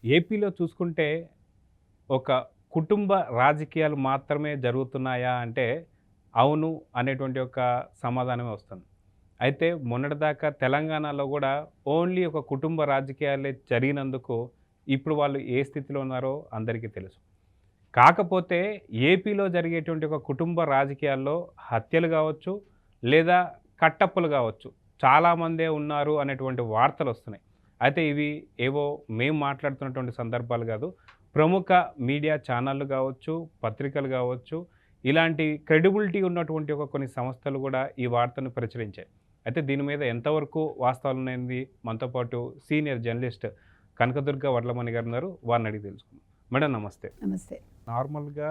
ఏపీలో చూసుకుంటే ఒక కుటుంబ రాజకీయాలు మాత్రమే జరుగుతున్నాయా అంటే అవును అనేటువంటి ఒక సమాధానమే వస్తుంది. అయితే మొన్నటిదాకా తెలంగాణలో కూడా ఓన్లీ ఒక కుటుంబ రాజకీయాలే జరిగినందుకు ఇప్పుడు వాళ్ళు ఏ స్థితిలో ఉన్నారో అందరికీ తెలుసు. కాకపోతే ఏపీలో జరిగేటువంటి ఒక కుటుంబ రాజకీయాల్లో హత్యలు కావచ్చు, లేదా కట్టప్పులు కావచ్చు, చాలామందే ఉన్నారు అనేటువంటి వార్తలు వస్తున్నాయి. అయితే ఇవి ఏవో మేము మాట్లాడుతున్నటువంటి సందర్భాలు కాదు. ప్రముఖ మీడియా ఛానళ్ళు కావచ్చు, పత్రికలు కావచ్చు, ఇలాంటి క్రెడిబిలిటీ ఉన్నటువంటి ఒక కొన్ని సంస్థలు కూడా ఈ వార్తను ప్రచురించాయి. అయితే దీని మీద ఎంతవరకు వాస్తవాలు ఉన్నాయండి మనతో పాటు సీనియర్ జర్నలిస్ట్ కనకదుర్గ వడ్లమణి గారు ఉన్నారు. వారిని అడిగి తెలుసుకుందాం. మేడం నమస్తే. నమస్తే. నార్మల్గా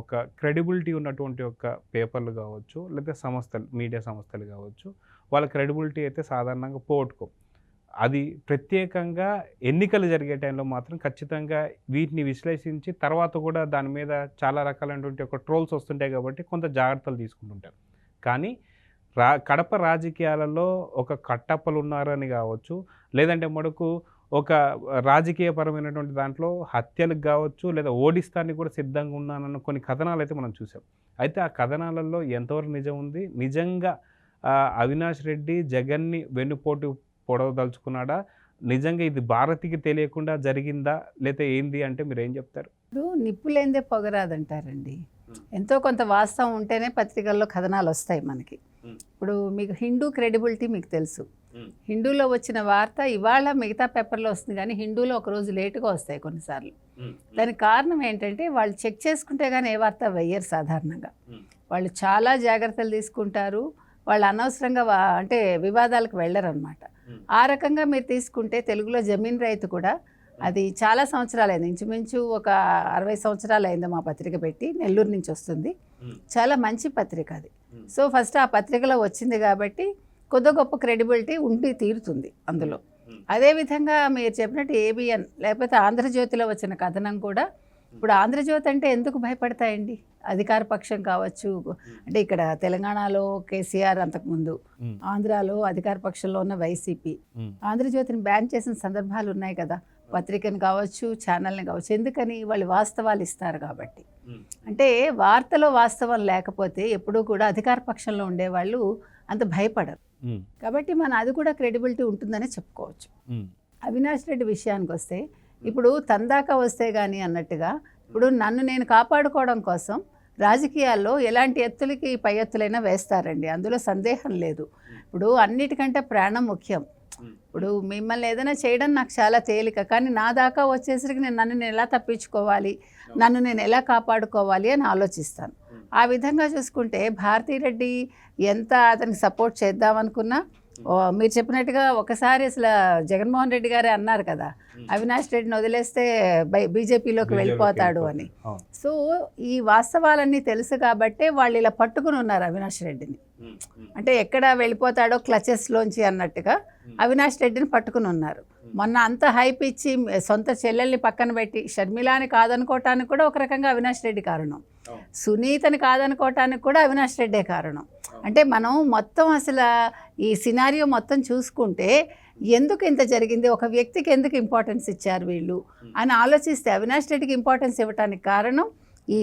ఒక క్రెడిబిలిటీ ఉన్నటువంటి ఒక పేపర్లు కావచ్చు, లేదా సంస్థలు, మీడియా సంస్థలు కావచ్చు, వాళ్ళ క్రెడిబిలిటీ అయితే సాధారణంగా పోగొట్టుకో. అది ప్రత్యేకంగా ఎన్నికలు జరిగే టైంలో మాత్రం ఖచ్చితంగా వీటిని విశ్లేషించి తర్వాత కూడా దాని మీద చాలా రకాలైనటువంటి ఒక ట్రోల్స్ వస్తుంటాయి కాబట్టి కొంత జాగ్రత్తలు తీసుకుంటుంటారు. కానీ కడప రాజకీయాలలో ఒక కట్టప్పలు ఉన్నారని కావచ్చు, లేదంటే మటుకు ఒక రాజకీయపరమైనటువంటి దాంట్లో హత్యలకు కావచ్చు, లేదా ఓడిస్తానికి కూడా సిద్ధంగా ఉన్నానన్న కొన్ని కథనాలు అయితే మనం చూసాం. అయితే ఆ కథనాలలో ఎంతవరకు నిజం ఉంది? నిజంగా అవినాష్ రెడ్డి జగన్ని వెన్నుపోటు పొడవదలుచుకున్నాడా? నిజంగా ఇది భారతికి తెలియకుండా జరిగిందా, లేదా ఏంది అంటే మీరు ఏం చెప్తారు? ఇప్పుడు నిప్పులేందే పొగరాదంటారండి. ఎంతో కొంత వాస్తవం ఉంటేనే పత్రికల్లో కథనాలు వస్తాయి మనకి. ఇప్పుడు మీకు హిందూ క్రెడిబిలిటీ మీకు తెలుసు. హిందూలో వచ్చిన వార్త ఇవాళ మిగతా పేపర్లో వస్తుంది, కానీ హిందూలో ఒకరోజు లేటుగా వస్తాయి కొన్నిసార్లు. దానికి కారణం ఏంటంటే వాళ్ళు చెక్ చేసుకుంటే కానీ ఏ వార్త వెయ్యరు సాధారణంగా. వాళ్ళు చాలా జాగ్రత్తలు తీసుకుంటారు. వాళ్ళు అనవసరంగా అంటే వివాదాలకు వెళ్ళరు అనమాట. ఆ రకంగా మీరు తీసుకుంటే తెలుగులో జమీన్ రైతు కూడా అది చాలా సంవత్సరాలు అయింది, ఇంచుమించు ఒక 60 సంవత్సరాలు అయింది మా పత్రిక పెట్టి. నెల్లూరు నుంచి వస్తుంది, చాలా మంచి పత్రిక అది. సో ఫస్ట్ ఆ పత్రికలో వచ్చింది కాబట్టి కొద్ది గొప్ప క్రెడిబిలిటీ ఉండి తీరుతుంది అందులో. అదేవిధంగా మీరు చెప్పినట్టు ఏబిఎన్ లేకపోతే ఆంధ్రజ్యోతిలో వచ్చిన కథనం కూడా, ఇప్పుడు ఆంధ్రజ్యోతి అంటే ఎందుకు భయపడతాయండి? అధికార పక్షం కావచ్చు, అంటే ఇక్కడ తెలంగాణలో కేసీఆర్, అంతకుముందు ఆంధ్రాలో అధికార పక్షంలో ఉన్న వైసీపీ ఆంధ్రజ్యోతిని బ్యాన్ చేసిన సందర్భాలు ఉన్నాయి కదా. పత్రికను కావచ్చు, ఛానల్ని కావచ్చు. ఎందుకని? వాళ్ళు వాస్తవాలు ఇస్తారు కాబట్టి. అంటే వార్తలో వాస్తవం లేకపోతే ఎప్పుడూ కూడా అధికార పక్షంలో ఉండేవాళ్ళు అంత భయపడరు. కాబట్టి అది కూడా క్రెడిబిలిటీ ఉంటుందనే చెప్పుకోవచ్చు. అవినాష్ రెడ్డి విషయానికి వస్తే, ఇప్పుడు తందాకా వస్తే కానీ అన్నట్టుగా, ఇప్పుడు నన్ను నేను కాపాడుకోవడం కోసం రాజకీయాల్లో ఎలాంటి ఎత్తులకి పై ఎత్తులైనా వేస్తారండి, అందులో సందేహం లేదు. ఇప్పుడు అన్నిటికంటే ప్రాణం ముఖ్యం. ఇప్పుడు మిమ్మల్ని ఏదైనా చేయడం నాకు చాలా తేలిక, కానీ నా దాకా వచ్చేసరికి నన్ను నేను ఎలా తప్పించుకోవాలి, నన్ను నేను ఎలా కాపాడుకోవాలి అని ఆలోచిస్తాను. ఆ విధంగా చూసుకుంటే భారతీరెడ్డి ఎంత అతనికి సపోర్ట్ చేద్దామనుకున్నా, మీరు చెప్పినట్టుగా ఒకసారి అసలు జగన్మోహన్ రెడ్డి గారే అన్నారు కదా, అవినాష్ రెడ్డిని వదిలేస్తే బీజేపీలోకి వెళ్ళిపోతాడు అని. సో ఈ వాస్తవాలన్నీ తెలుసు కాబట్టే వాళ్ళు ఇలా పట్టుకుని ఉన్నారు అవినాష్ రెడ్డిని. అంటే ఎక్కడ వెళ్ళిపోతాడో క్లచెస్లోంచి అన్నట్టుగా అవినాష్ రెడ్డిని పట్టుకుని ఉన్నారు. మొన్న అంత హైప్ ఇచ్చి సొంత చెల్లెల్ని పక్కన పెట్టి షర్మిలాని కాదనుకోవటానికి కూడా ఒక రకంగా అవినాష్ రెడ్డి కారణం, సునీతని కాదనుకోవటానికి కూడా అవినాష్ రెడ్డే కారణం. అంటే మనం మొత్తం అసలు ఈ సినారియో మొత్తం చూసుకుంటే ఎందుకు ఇంత జరిగింది, ఒక వ్యక్తికి ఎందుకు ఇంపార్టెన్స్ ఇచ్చారు వీళ్ళు అని ఆలోచిస్తే, అవినాష్ రెడ్డికి ఇంపార్టెన్స్ ఇవ్వటానికి కారణం ఈ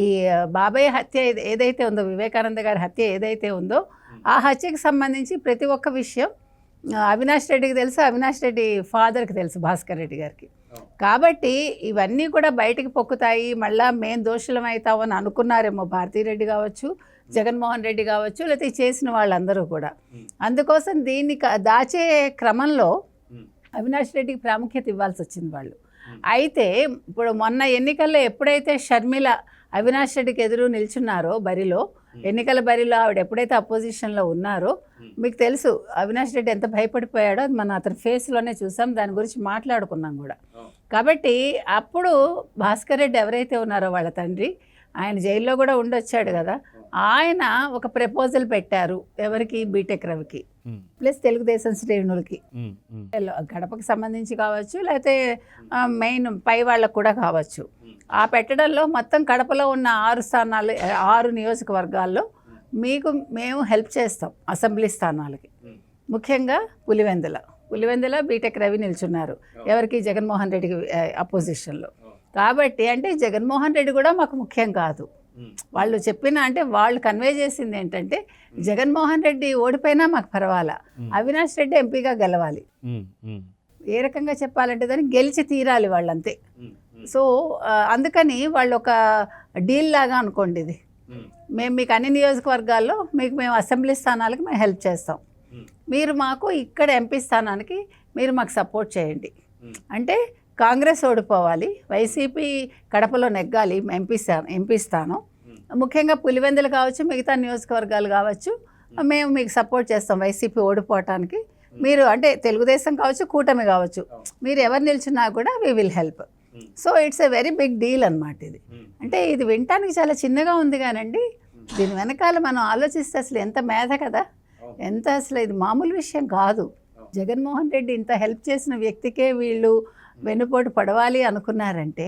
బాబాయ్ హత్య ఏదైతే ఉందో, వివేకానంద గారి హత్య ఏదైతే ఉందో, ఆ హత్యకి సంబంధించి ప్రతి ఒక్క విషయం అవినాష్ రెడ్డికి తెలుసు, అవినాష్ రెడ్డి ఫాదర్కి తెలుసు, భాస్కర్ రెడ్డి గారికి. కాబట్టి ఇవన్నీ కూడా బయటికి పొక్కుతాయి, మళ్ళీ మేము దోషులం అవుతామని అనుకున్నారేమో భారతీరెడ్డి కావచ్చు, జగన్మోహన్ రెడ్డి కావచ్చు, లేకపోతే చేసిన వాళ్ళందరూ కూడా. అందుకోసం దీన్ని దాచే క్రమంలో అవినాష్ రెడ్డికి ప్రాముఖ్యత ఇవ్వాల్సి వచ్చింది వాళ్ళు. అయితే ఇప్పుడు మొన్న ఎన్నికల్లో ఎప్పుడైతే షర్మిల అవినాష్ రెడ్డికి ఎదురు నిల్చున్నారో బరిలో, ఎన్నికల బరిలో ఆవిడ ఎప్పుడైతే అపోజిషన్లో ఉన్నారో, మీకు తెలుసు అవినాష్ రెడ్డి ఎంత భయపడిపోయాడో మనం అతని ఫేస్లోనే చూసాం, దాని గురించి మాట్లాడుకున్నాం కూడా. కాబట్టి అప్పుడు భాస్కర్ రెడ్డి ఎవరైతే ఉన్నారో వాళ్ళ తండ్రి, ఆయన జైల్లో కూడా ఉండొచ్చాడు కదా, ఆయన ఒక ప్రపోజల్ పెట్టారు. ఎవరికి? బీటెక్ రవికి ప్లస్ తెలుగుదేశం శ్రేణులకి, గడపకి సంబంధించి కావచ్చు, లేకపోతే మెయిన్ పై వాళ్ళకు కూడా కావచ్చు. ఆ పెట్టడంలో మొత్తం కడపలో ఉన్న 6 స్థానాలు, 6 నియోజకవర్గాల్లో మేము హెల్ప్ చేస్తాం అసెంబ్లీ స్థానాలకి. ముఖ్యంగా పులివెందుల పులివెందుల బీటెక్ రవి నిల్చున్నారు ఎవరికి జగన్మోహన్ రెడ్డికి అపోజిషన్లో. కాబట్టి అంటే జగన్మోహన్ రెడ్డి కూడా మాకు ముఖ్యం కాదు. వాళ్ళు చెప్పిన అంటే వాళ్ళు కన్వే చేసింది ఏంటంటే జగన్మోహన్ రెడ్డి ఓడిపోయినా మాకు పర్వాలా, అవినాష్ రెడ్డి ఎంపీగా గెలవాలి. ఏ రకంగా చెప్పాలంటే దాన్ని గెలిచి తీరాలి వాళ్ళంతే. సో అందుకని వాళ్ళు ఒక డీల్ లాగా అనుకోండి ఇది. మేము మీకు అన్ని నియోజకవర్గాల్లో మేము అసెంబ్లీ స్థానాలకు మేము హెల్ప్ చేస్తాం, మీరు మాకు ఇక్కడ ఎంపీ స్థానానికి మీరు మాకు సపోర్ట్ చేయండి. అంటే కాంగ్రెస్ ఓడిపోవాలి, వైసీపీ కడపలో నెగ్గాలి ఎంపీ స్థానం, ముఖ్యంగా పులివెందులు కావచ్చు మిగతా నియోజకవర్గాలు కావచ్చు, మేము మీకు సపోర్ట్ చేస్తాం వైసీపీ ఓడిపోవటానికి. మీరు అంటే తెలుగుదేశం కావచ్చు కూటమి కావచ్చు, మీరు ఎవరు నిల్చున్నా కూడా we will help. So it's a very big deal అన్నమాట ఇది. అంటే ఇది వినటానికి చాలా చిన్నగా ఉంది కానండి, దీని వెనకాల మనం ఆలోచిస్తే అసలు ఎంత మేధ కదా, ఎంత అసలు ఇది మామూలు విషయం కాదు. జగన్మోహన్ రెడ్డి ఇంత హెల్ప్ చేసిన వ్యక్తికే వీళ్ళు వెన్నుపోటు పడవాలి అనుకున్నారంటే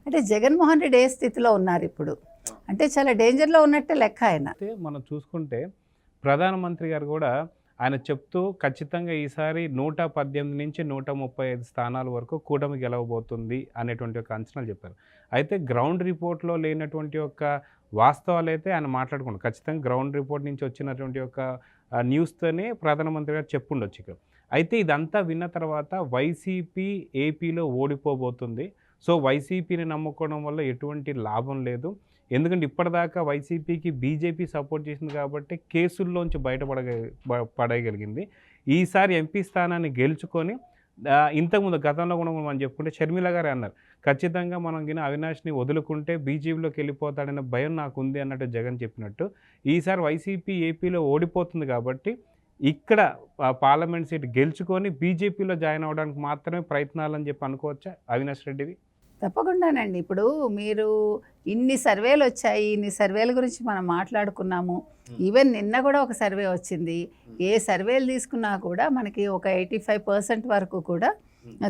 అంటే జగన్మోహన్ రెడ్డి ఏ స్థితిలో ఉన్నారు ఇప్పుడు, అంటే చాలా డేంజర్లో ఉన్నట్టే లెక్క ఆయన. మనం చూసుకుంటే ప్రధానమంత్రి గారు కూడా ఆయన చెప్తూ ఖచ్చితంగా ఈసారి 118 నుంచి 135 స్థానాల వరకు కూటమి గెలవబోతుంది అనేటువంటి ఒక అంచనాలు చెప్పారు. అయితే గ్రౌండ్ రిపోర్ట్లో లేనటువంటి ఒక వాస్తవాలు అయితే ఆయన మాట్లాడుకున్నారు. ఖచ్చితంగా గ్రౌండ్ రిపోర్ట్ నుంచి వచ్చినటువంటి ఒక న్యూస్తోనే ప్రధానమంత్రి గారు చెప్పుండొచ్చు. అయితే ఇదంతా విన్న తర్వాత వైసీపీ ఏపీలో ఓడిపోబోతుంది, సో వైసీపీని నమ్ముకోవడం వల్ల ఎటువంటి లాభం లేదు, ఎందుకంటే ఇప్పటిదాకా వైసీపీకి బీజేపీ సపోర్ట్ చేసింది కాబట్టి కేసుల్లోంచి పడగలిగింది. ఈసారి ఎంపీ స్థానాన్ని గెలుచుకొని ఇంతకుముందు గతంలో కూడా మనం చెప్పుకుంటే షర్మిల గారే అన్నారు, ఖచ్చితంగా మనం అవినాష్ని వదులుకుంటే బీజేపీలోకి వెళ్ళిపోతాడనే భయం నాకు ఉంది అన్నట్టు జగన్ చెప్పినట్టు ఈసారి వైసీపీ ఏపీలో ఓడిపోతుంది కాబట్టి ఇక్కడ పార్లమెంట్ సీట్ గెలుచుకొని బీజేపీలో జాయిన్ అవ్వడానికి మాత్రమే ప్రయత్నాలని చెప్పి అనుకోవచ్చా అవినాష్ రెడ్డివి? తప్పకుండానండి. ఇప్పుడు మీరు ఇన్ని సర్వేలు వచ్చాయి, ఇన్ని సర్వేల గురించి మనం మాట్లాడుకున్నాము. ఈవెన్ నిన్న కూడా ఒక సర్వే వచ్చింది. ఏ సర్వేలు తీసుకున్నా కూడా మనకి ఒక 85% వరకు కూడా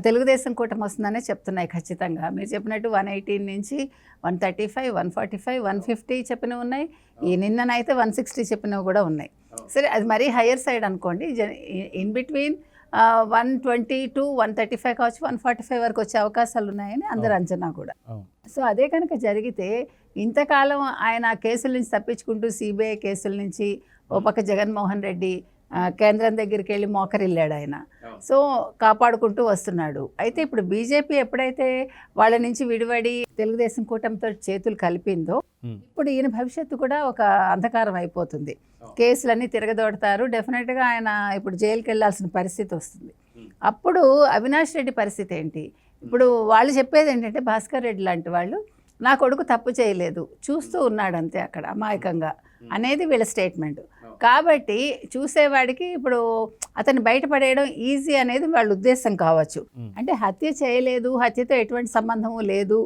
తెలుగుదేశం కూటమి వస్తుందనే చెప్తున్నాయి ఖచ్చితంగా. మీరు చెప్పినట్టు 118 నుంచి 135, 145, 150 చెప్పినవి ఉన్నాయి, ఈ నిన్ననైతే 160 చెప్పినవి కూడా ఉన్నాయి. సరే అది మరీ హయ్యర్ సైడ్ అనుకోండి, ఇన్ బిట్వీన్ 120 to 135 కావచ్చు, 145 వరకు వచ్చే అవకాశాలు ఉన్నాయని అందరు అంచనా కూడా. సో అదే కనుక జరిగితే ఇంతకాలం ఆయన కేసుల నుంచి తప్పించుకుంటూ సిబిఐ కేసుల నుంచి ఓ పక్క జగన్మోహన్ రెడ్డి కేంద్రం దగ్గరికి వెళ్ళి మోకరిల్లాడు ఆయన, సో కాపాడుకుంటూ వస్తున్నాడు. అయితే ఇప్పుడు బీజేపీ ఎప్పుడైతే వాళ్ళ నుంచి విడివడి తెలుగుదేశం కూటమితో చేతులు కలిపిందో ఇప్పుడు ఈయన భవిష్యత్తు కూడా ఒక అంధకారం అయిపోతుంది. కేసులన్నీ తిరగదోడతారు, డెఫినెట్గా ఆయన ఇప్పుడు జైలుకి వెళ్ళాల్సిన పరిస్థితి వస్తుంది. అప్పుడు అవినాష్ రెడ్డి పరిస్థితి ఏంటి? ఇప్పుడు వాళ్ళు చెప్పేది ఏంటంటే భాస్కర్ రెడ్డి లాంటి వాళ్ళు నా కొడుకు తప్పు చేయలేదు, చూస్తూ ఉన్నాడు అంతే అక్కడ అమాయకంగా అనేది వీళ్ళ స్టేట్మెంట్. కాబట్టి చూసేవాడికి ఇప్పుడు అతన్ని బయటపడేయడం ఈజీ అనేది వాళ్ళ ఉద్దేశం కావచ్చు. అంటే హత్య చేయలేదు, హత్యతో ఎటువంటి సంబంధము లేదు,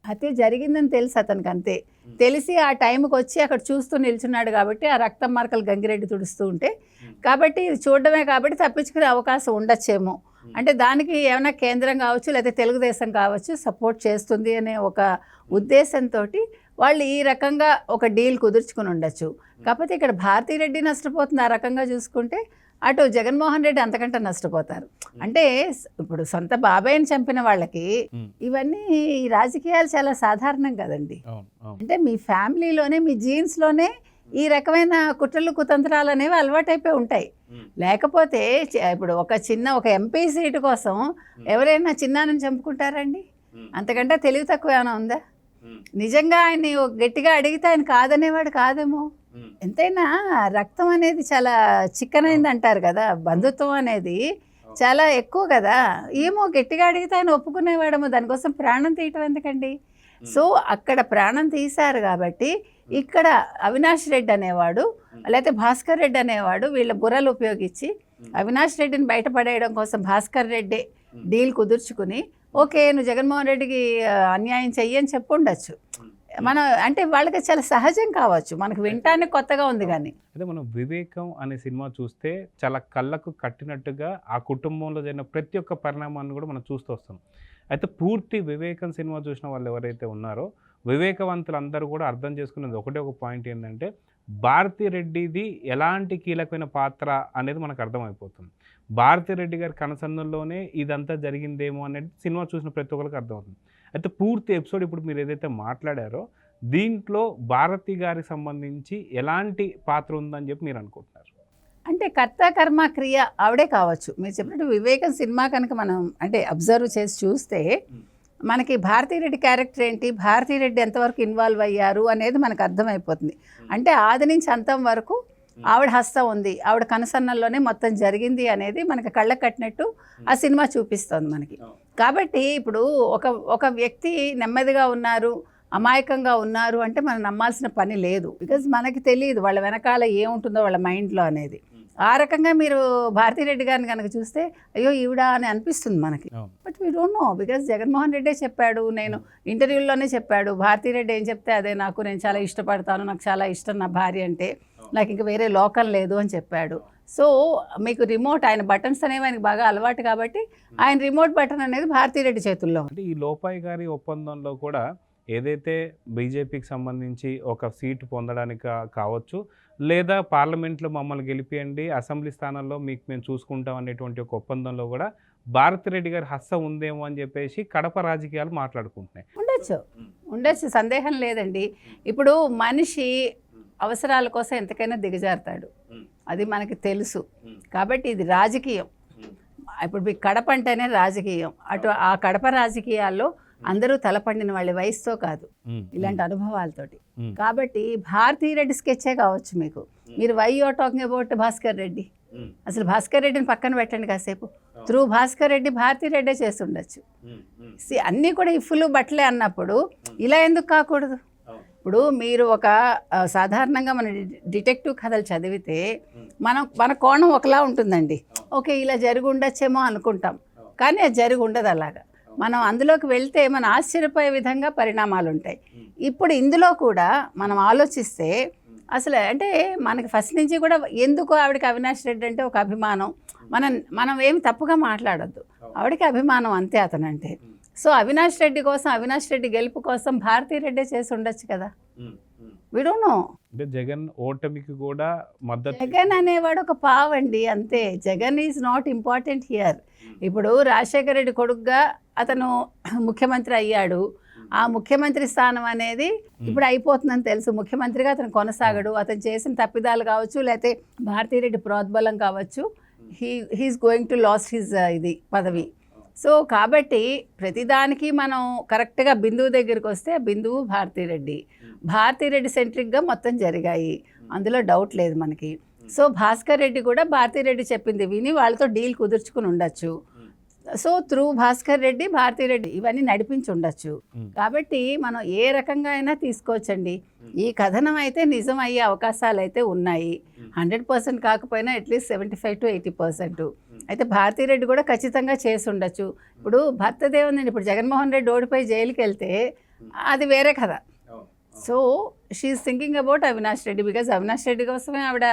హత్య జరిగిందని తెలుసు అతనికి అంతే. తెలిసి ఆ టైంకి వచ్చి అక్కడ చూస్తూ నిల్చున్నాడు కాబట్టి ఆ రక్తం మార్కలు గంగిరెడ్డి తుడుస్తూ ఉంటే కాబట్టి ఇది చూడడమే కాబట్టి తప్పించుకునే అవకాశం ఉండొచ్చేమో. అంటే దానికి ఏమైనా కేంద్రం కావచ్చు లేదా తెలుగుదేశం కావచ్చు సపోర్ట్ చేస్తుంది అనే ఒక ఉద్దేశంతో వాళ్ళు ఈ రకంగా ఒక డీల్ కుదుర్చుకుని ఉండొచ్చు. కాకపోతే ఇక్కడ భారతీరెడ్డి నష్టపోతుంది ఆ రకంగా చూసుకుంటే, అటు జగన్మోహన్ రెడ్డి అంతకంటే నష్టపోతారు. అంటే ఇప్పుడు సొంత బాబాయ్ని చంపిన వాళ్ళకి ఇవన్నీ ఈ రాజకీయాలు చాలా సాధారణం కదండి. అంటే మీ ఫ్యామిలీలోనే మీ జీన్స్లోనే ఈ రకమైన కుట్రలు కుతంత్రాలు అనేవి అలవాటైపోయి ఉంటాయి. లేకపోతే ఇప్పుడు ఒక ఎంపీ సీటు కోసం ఎవరైనా చిన్నానని చంపుకుంటారండి? అంతకంటే తెలివి తక్కువ ఏమైనా ఉందా? నిజంగా ఆయన్ని గట్టిగా అడిగితే ఆయన కాదనేవాడు కాదేమో. ఎంతైనా రక్తం అనేది చాలా చిక్కనైంది అంటారు కదా, బంధుత్వం అనేది చాలా ఎక్కువ కదా. ఏమో గట్టిగా అడిగితే ఆయన ఒప్పుకునేవాడేమో, దానికోసం ప్రాణం తీయటం ఎందుకండి? సో అక్కడ ప్రాణం తీశారు కాబట్టి ఇక్కడ అవినాష్ రెడ్డి అనేవాడు లేకపోతే భాస్కర్ రెడ్డి అనేవాడు వీళ్ళ బుర్రలు ఉపయోగించి అవినాష్ రెడ్డిని బయటపడేయడం కోసం భాస్కర్ రెడ్డి డీల్ కుదుర్చుకుని ఓకే నువ్వు జగన్మోహన్ రెడ్డికి అన్యాయం చెయ్యని చెప్పు ఉండొచ్చు. మనం అంటే వాళ్ళకి చాలా సహజం కావచ్చు, మనకు వినటానికి కొత్తగా ఉంది. కానీ అదే మనం వివేకం అనే సినిమా చూస్తే చాలా కళ్ళకు కట్టినట్టుగా ఆ కుటుంబంలో జరిగిన ప్రతి ఒక్క పరిణామాన్ని కూడా మనం చూస్తూ వస్తాం. అయితే పూర్తి వివేకం సినిమా చూసిన వాళ్ళు ఎవరైతే ఉన్నారో వివేకవంతులందరూ కూడా అర్థం చేసుకునేది ఒకటే ఒక పాయింట్ ఏంటంటే భారతీ రెడ్డిది ఎలాంటి కీలకమైన పాత్ర అనేది మనకు అర్థమైపోతుంది. భారతిరెడ్డి గారి కనసన్నల్లోనే ఇదంతా జరిగిందేమో అనేది సినిమా చూసిన ప్రతి ఒక్కరికి అర్థమవుతుంది. అయితే పూర్తి ఎపిసోడ్ ఇప్పుడు మీరు ఏదైతే మాట్లాడారో దీంట్లో భారతి గారికి సంబంధించి ఎలాంటి పాత్ర ఉందని చెప్పి మీరు అనుకుంటున్నారు? అంటే కర్త కర్మ క్రియ ఆవిడే కావచ్చు. మీరు చెప్పినట్టు వివేకం సినిమా కనుక మనం అంటే అబ్జర్వ్ చేసి చూస్తే మనకి భారతిరెడ్డి క్యారెక్టర్ ఏంటి, భారతిరెడ్డి ఎంతవరకు ఇన్వాల్వ్ అయ్యారు అనేది మనకు అర్థమైపోతుంది. అంటే ఆది నుంచి అంతం వరకు ఆవిడ హస్తం ఉంది, ఆవిడ కనసన్నల్లోనే మొత్తం జరిగింది అనేది మనకి కళ్ళకు కట్టినట్టు ఆ సినిమా చూపిస్తుంది మనకి. కాబట్టి ఇప్పుడు ఒక వ్యక్తి నెమ్మదిగా ఉన్నారు, అమాయకంగా ఉన్నారు అంటే మనం నమ్మాల్సిన పని లేదు. బికాజ్ మనకి తెలియదు వాళ్ళ వెనకాల ఏముంటుందో వాళ్ళ మైండ్లో అనేది. ఆ రకంగా మీరు భారతిరెడ్డి గారిని కనుక చూస్తే అయ్యో ఈవిడ అని అనిపిస్తుంది మనకి. But we don't know, because Jaganmohan రెడ్డే చెప్పాడు, నేను ఇంటర్వ్యూలోనే చెప్పాడు, భారతిరెడ్డి ఏం చెప్తే అదే నాకు, నేను చాలా ఇష్టపడతాను, నాకు చాలా ఇష్టం నా భార్య అంటే, నాకు ఇంకా వేరే లోకం లేదు అని చెప్పాడు. సో మీకు రిమోట్, ఆయన బటన్స్ అనేవి ఆయనకి బాగా అలవాటు కాబట్టి ఆయన రిమోట్ బటన్ అనేది భారతిరెడ్డి చేతుల్లో ఉంది. అంటే ఈ లోపాయి గారి ఒప్పందంలో కూడా ఏదైతే బీజేపీకి సంబంధించి ఒక సీటు పొందడానికి కావచ్చు, లేదా పార్లమెంట్లో మమ్మల్ని గెలిపియండి, అసెంబ్లీ స్థానాల్లో మీకు మేము చూసుకుంటాం అనేటువంటి ఒక ఒప్పందంలో కూడా భారతిరెడ్డి గారి హస్తం ఉందేమో అని చెప్పేసి కడప రాజకీయాలు మాట్లాడుకుంటున్నాయి. ఉండొచ్చు, సందేహం లేదండి. ఇప్పుడు మనిషి అవసరాల కోసం ఎంతకైనా దిగజారుతాడు, అది మనకి తెలుసు. కాబట్టి ఇది రాజకీయం. ఇప్పుడు మీకు కడప అంటేనే రాజకీయం. అటు ఆ కడప రాజకీయాల్లో అందరూ తలపండిన వాళ్ళ వయసుతో కాదు, ఇలాంటి అనుభవాలతోటి. కాబట్టి భారతిరెడ్డి స్కెచ్చే కావచ్చు మీకు. మీరు why you're talking about Bhaskar Reddy, అసలు భాస్కర్ రెడ్డిని పక్కన పెట్టండి కాసేపు. త్రూ భాస్కర్ రెడ్డి భారతిరెడ్డే చేస్తుండొచ్చు. అన్నీ కూడా ఇఫ్లు బట్టలే అన్నప్పుడు ఇలా ఎందుకు కాకూడదు? ఇప్పుడు మీరు ఒక సాధారణంగా మన డిటెక్టివ్ కథలు చదివితే మన కోణం ఒకలా ఉంటుందండి. ఓకే ఇలా జరిగి ఉండొచ్చేమో అనుకుంటాం, కానీ అది జరిగి ఉండదు. అలాగా మనం అందులోకి వెళ్తే మనం ఆశ్చర్యపోయే విధంగా పరిణామాలు ఉంటాయి. ఇప్పుడు ఇందులో కూడా మనం ఆలోచిస్తే అసలు అంటే మనకి ఫస్ట్ నుంచి కూడా ఎందుకు ఆవిడకి అవినాష్ రెడ్డి అంటే ఒక అభిమానం. మనం ఏమి తప్పుగా మాట్లాడొద్దు, ఆవిడకి అభిమానం అంతే అతనంటే. సో అవినాష్ రెడ్డి కోసం, అవినాష్ రెడ్డి గెలుపు కోసం భారతిరెడ్డే చేసి ఉండొచ్చు కదా. We don't know. అంటే జగన్ ఓటమికి కూడా మద్దతు. జగన్ అనేవాడు ఒక పావండి అంతే. Jagan is not important here. ఇప్పుడు రాజశేఖర రెడ్డి కొడుకుగా అతను ముఖ్యమంత్రి అయ్యాడు. ఆ ముఖ్యమంత్రి స్థానం అనేది ఇప్పుడు అయిపోతుందని తెలుసు. ముఖ్యమంత్రిగా కొనసాగడు. అతను చేసిన తప్పిదాలు కావచ్చు, లేకపోతే భారతిరెడ్డి ప్రోద్బలం కావచ్చు, he's going to lose his పదవి. సో కాబట్టి ప్రతిదానికి మనం కరెక్ట్గా బిందువు దగ్గరికి వస్తే బిందువు భారతిరెడ్డి సెంట్రిక్గా మొత్తం జరిగాయి, అందులో డౌట్ లేదు మనకి. సో భాస్కర్ రెడ్డి కూడా భారతిరెడ్డి చెప్పింది విని వాళ్ళతో డీల్ కుదుర్చుకుని ఉండొచ్చు. సో త్రూ భాస్కర్ రెడ్డి భారతిరెడ్డి ఇవన్నీ నడిపించి ఉండొచ్చు. కాబట్టి మనం ఏ రకంగా అయినా తీసుకోవచ్చండి. ఈ కథనం అయితే నిజం అయ్యే అవకాశాలు అయితే ఉన్నాయి. 100% కాకపోయినా అట్లీస్ట్ 75 to 80%. అయితే భారతిరెడ్డి కూడా ఖచ్చితంగా చేసి ఉండొచ్చు. ఇప్పుడు భర్తదే ఉందండి. ఇప్పుడు జగన్మోహన్ రెడ్డి ఓడిపోయి జైలుకి వెళ్తే అది వేరే కథ. So she's thinking about Avinash Reddy, because Avinash Reddy కోసమే ఆవిడ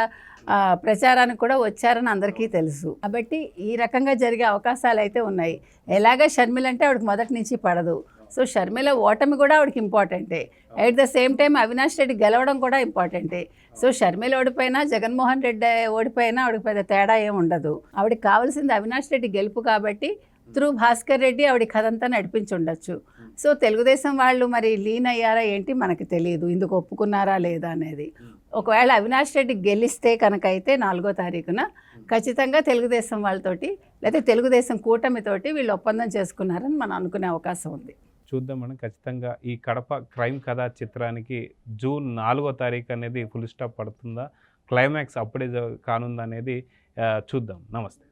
ప్రచారానికి కూడా వచ్చారని అందరికీ తెలుసు. కాబట్టి ఈ రకంగా జరిగే అవకాశాలు అయితే ఉన్నాయి. ఎలాగ షర్మిల అంటే ఆవిడకి మొదటి నుంచి పడదు. సో షర్మిల ఓటమి కూడా ఆవిడకి ఇంపార్టెంటే. At the same time Avinash Reddy గెలవడం కూడా ఇంపార్టెంటే. సో షర్మిల ఓడిపోయినా, జగన్మోహన్ రెడ్డి ఓడిపోయినా ఆవిడకి పెద్ద తేడా ఏమి ఉండదు. ఆవిడకి కావాల్సింది అవినాష్ రెడ్డి గెలుపు కాబట్టి త్రూ భాస్కర్ రెడ్డి ఆవిడ కథంతా నడిపించి ఉండొచ్చు. సో తెలుగుదేశం వాళ్ళు మరి లీన్ అయ్యారా ఏంటి మనకు తెలియదు, ఇందుకు ఒప్పుకున్నారా లేదా అనేది. ఒకవేళ అవినాష్ రెడ్డి గెలిస్తే కనుక అయితే 4వ తారీఖున ఖచ్చితంగా తెలుగుదేశం వాళ్ళతోటి లేదా తెలుగుదేశం కూటమితోటి వీళ్ళు ఒప్పందం చేసుకున్నారని మనం అనుకునే అవకాశం ఉంది. చూద్దాం మనం. ఖచ్చితంగా ఈ కడప క్రైమ్ కథా చిత్రానికి జూన్ 4వ తారీఖు అనేది ఫుల్ స్టాప్ పడుతుందా, క్లైమాక్స్ అప్పుడే కానుందా అనేది చూద్దాం. నమస్తే.